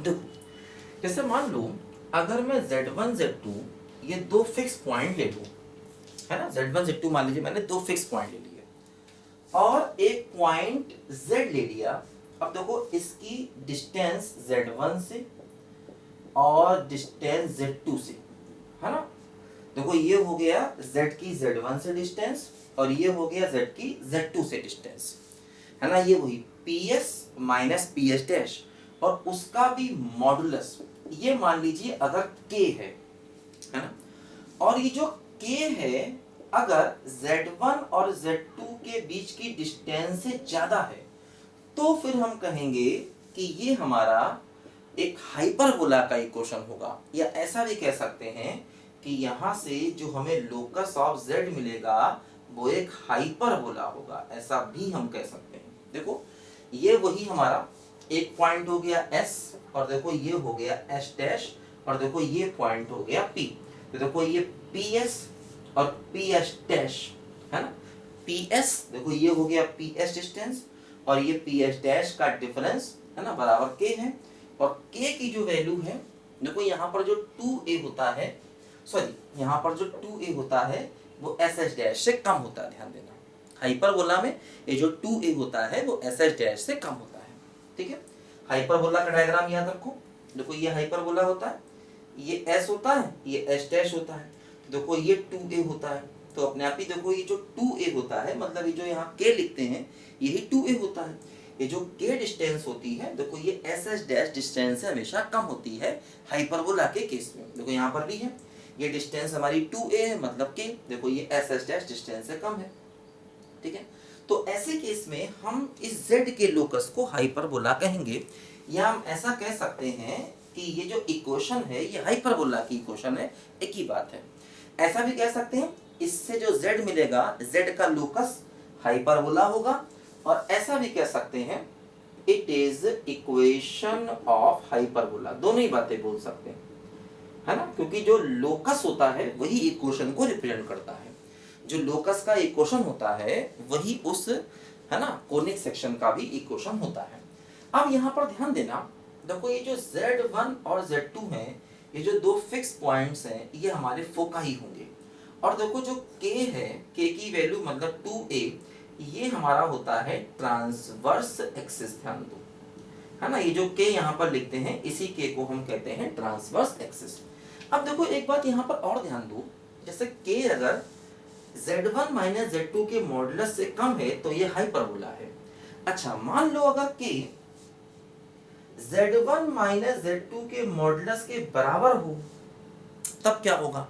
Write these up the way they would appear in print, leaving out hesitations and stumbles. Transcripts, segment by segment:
देखो जैसे मान लो अगर मैं Z1 Z2 ये दो फिक्स पॉइंट ले लूं, है ना, Z1 Z2 मान लीजिए मैंने दो फिक्स पॉइंट ले लिए और एक पॉइंट Z ले लिया। अब देखो इसकी डिस्टेंस Z1 से और डिस्टेंस Z2 से, है ना। देखो ये हो गया Z की Z1 से डिस्टेंस और ये हो गया Z की Z2 से डिस्टेंस, है ना। ये वही PS माइनस PS डैश और उसका भी मॉडुलस, ये मान लीजिए अगर K है ना। और ये जो K है अगर Z1 और Z2 के बीच की डिस्टेंस से ज्यादा है तो फिर हम कहेंगे कि ये हमारा एक हाइपरबोला का इक्वेशन होगा, या ऐसा भी कह सकते हैं कि यहां से जो हमें लोकस ऑफ Z मिलेगा वो एक हाइपरबोला होगा, ऐसा भी हम कह सकते हैं। देखो ये वही हमारा एक पॉइंट हो गया S और देखो ये हो गया S डैश और देखो ये पॉइंट हो गया P। तो देखो ये PS और PS डैश, है ना। PS देखो ये हो गया PS डिस्टेंस और ये PS डैश का डिफरेंस, है ना, बराबर K है। और K की जो वैल्यू है देखो यहाँ पर जो 2a होता है, सॉरी यहाँ पर जो 2a होता है वो SS डैश से कम होता है, ध्यान देना। हाइपरबोला में ये जो 2a होता है वो SS डैश से कम होता है, ठीक है। हाइपरबोला का डायग्राम याद रखो। देखो ये हाइपरबोला होता है, ये S होता है, ये S डैश होता है। देखो ये 2a होता है तो अपने आप ही देखो ये जो 2a होता है मतलब ये जो यहाँ k लिखते हैं यही 2a होता है। ये जो k डिस्टेंस होती है देखो ये SS डैश डिस्टेंस से हमेशा कम होती है हाइपरबोला के केस में। देखो यहाँ पर भी है ये डिस्टेंस हमारी 2a है मतलब k, देखो ये SS डैश डिस्टेंस से कम है, ठीक है। तो ऐसे केस में हम इस z के लोकस को हाइपरबोला कहेंगे, या हम ऐसा कह सकते हैं कि ये जो इक्वेशन है ये हाइपरबोला की इक्वेशन है, एक ही बात है। ऐसा भी कह सकते हैं इससे जो z मिलेगा z का लोकस हाइपरबोला होगा, और ऐसा भी कह सकते हैं it is equation of hyperbola, दोनों ही बातें बोल सकते हैं, है ना, क्योंकि जो लोकस होता है वही इक्वेशन को रिप्रेजेंट करता है। जो लोकस का इक्वेशन होता है वही उस, है ना, कोनिक सेक्शन का भी इक्वेशन होता है। अब यहाँ पर ध्यान देना, देखो ये जो Z1 और Z2 हैं ये जो दो फिक्स पॉइंट्स हैं ये हमारे फोकाई होंगे। और देखो जो K है, K की वैल्यू मतलब 2a, ये हमारा होता है ट्रांसवर्स एक्सिस, ध्यान दो, है ना। ये जो K यहाँ पर लिखते हैं इसी K को हम कहते हैं ट्रांसवर्स एक्सिस। अब देखो एक बात यहाँ पर और ध्यान दो, जैसे K अगर Z1 माइनस Z2 के मॉडुलस से कम है तो ये हाइपरबोला है। अच्छा मान लो अगर K Z1 माइनस Z2 के मॉडुलस के बराबर हो तब क्या होगा।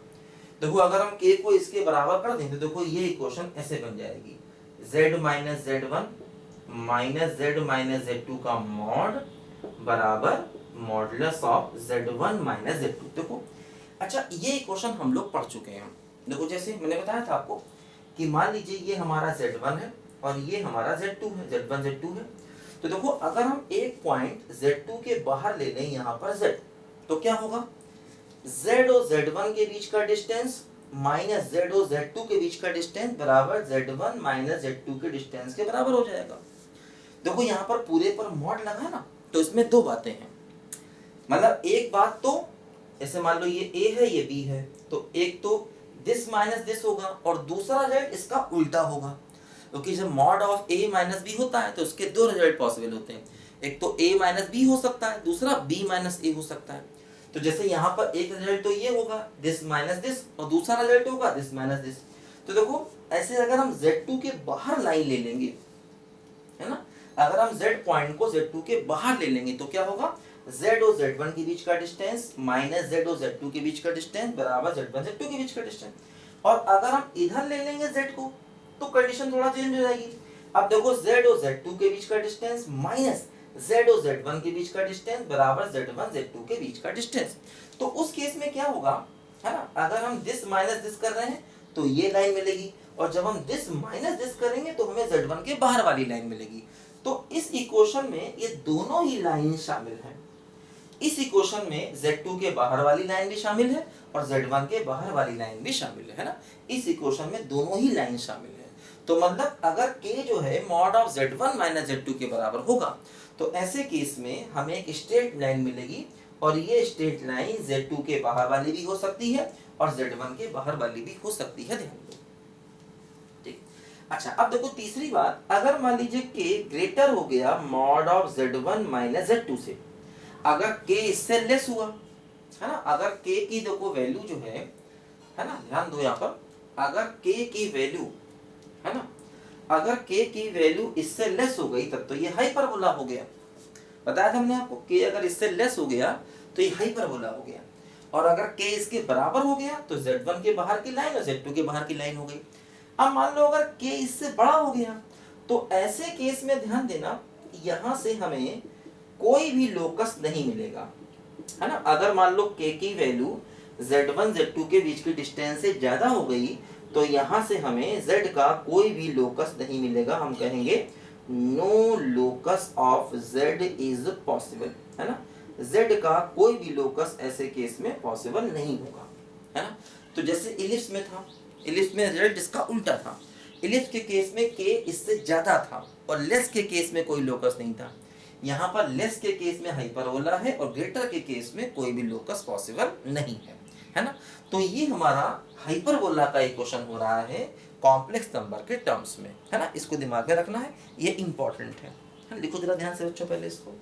देखो अगर हम K को इसके बराबर कर दें तो देखो ये इक्वेशन ऐसे बन जाएगी, Z minus Z1 minus Z minus Z2 का मॉड बराबर modulus of Z1 minus Z2। देखो अच्छा ये इक्वेशन हम लोग पढ़ चुके हैं। देखो जैसे मैंने बताया था आपको कि मान लीजिए ये हमारा Z1 है और ये हमारा Z2 है, Z1 Z2 है। तो देखो अगर हम एक पॉइंट Z2 के बाहर ले लें यहाँ पर Z, तो क्या होगा, Z और Z1 के बीच का डिस्टेंस माइनस Z और Z2 के बीच का डिस्टेंस बराबर Z1 माइनस Z2 के डिस्टेंस के बराबर हो जाएगा। देखो यहाँ पर पूरे पर मॉड लगा है ना, तो इसमें दो बातें हैं, मतलब एक बात तो जैसे मान लो ये A है ये B है, तो एक तो दिस माइनस दिस होगा और दूसरा रिजल्ट इसका उल्टा होगा, क्योंकि जब mod of A minus B होता है तो उसके दो रिजल्ट पॉसिबल होते हैं, एक तो A माइनस B हो सकता है, दूसरा B माइनस A हो सकता है। तो जैसे यहाँ पर एक रिजल्ट तो ये होगा दिस माइनस दिस और दूसरा रिजल्ट होगा दिस माइनस दिस। तो देखो ऐसे अगर हम Z2 के बाहर लाइन ले लेंगे, है ना, अगर हम Z पॉइंट को Z2 के बाहर ले लेंगे तो क्या होगा, Z और Z1 के बीच का डिस्टेंस माइनस Z और Z2 के बीच का डिस्टेंस बराबर Z1 Z2 के बीच का डिस्टेंस। और अगर हम इधर ले लेंगे Z को तो कंडीशन थोड़ा चेंज हो जाएगी। अब देखो Z और Z2 के बीच का डिस्टेंस माइनस Z और Z1 के बीच का डिस्टेंस बराबर Z1 Z2 के बीच का डिस्टेंस। तो उस केस में क्या होगा, है ना, अगर हम दिस माइनस दिस कर रहे हैं तो ये लाइन मिलेगी, और जब हम दिस माइनस दिस करेंगे तो हमें Z1 के बाहर वाली लाइन मिलेगी। तो इस इक्वेशन में ये दोनों ही लाइन शामिल हैं। इस इक्वेशन में Z2 के बाहर वाली लाइन भी शामिल है और Z1 के बाहर वाली लाइन भी शामिल है ना। इस इक्वेशन में दोनों ही लाइन शामिल है। तो मतलब अगर K जो है mod of Z1 minus Z2 के बराबर होगा तो ऐसे केस में हमें एक स्ट्रेट लाइन मिलेगी और ये स्ट्रेट लाइन Z2 के बाहर वाली भी हो सकती है और Z1 के बाहर वाली भी हो सकती है, ध्यान दो। ठीक, अच्छा अब देखो तीसरी बात, अगर मान लीजिए k ग्रेटर हो गया mod of Z1 minus Z2 से, अगर k इससे लेस हुआ, है ना, अगर k की देखो वैल्यू जो है ना, ध्यान दो यहाँ पर, अगर k की वैल्यू, है ना, अगर k की वैल्यू इससे लेस हो गई तब तो ये हाइपरबोला हो गया। बताया था हमने आपको, k अगर इससे लेस हो गया तो ये हाइपरबोला हो गया, और अगर k इसके बराबर हो गया तो Z1 के बाहर की लाइन और Z2 के बाहर की लाइन हो गई। अब मान लो अगर k इससे बड़ा हो गया, तो ऐसे केस में ध्यान देना, यहां से हमें कोई भी लोकस नहीं मिलेगा, है ना। अगर मान लो k की वैल्यू Z1 Z2 के बीच की डिस्टेंस से ज्यादा हो गई तो यहां से हमें z का कोई भी लोकस नहीं मिलेगा, हम कहेंगे no locus of z is possible, है ना, z का कोई भी लोकस ऐसे केस में पॉसिबल नहीं होगा, है ना। तो जैसे इलिप्स में था, इलिप्स में रिजल्ट इसका उल्टा था, इलिप्स के केस में k इससे ज्यादा था और लेस के केस में कोई लोकस नहीं था। यहाँ पर लेस के केस में हाइपरबोला है और ग्रेटर के केस में कोई भी लोकस पॉसिबल नहीं है ना। तो ये हमारा हाइपरबोला का इक्वेशन हो रहा है कॉम्प्लेक्स नंबर के टर्म्स में, है ना, इसको दिमाग में रखना है, ये इंपॉर्टेंट है। लिखो जरा ध्यान से बच्चों पहले इसको।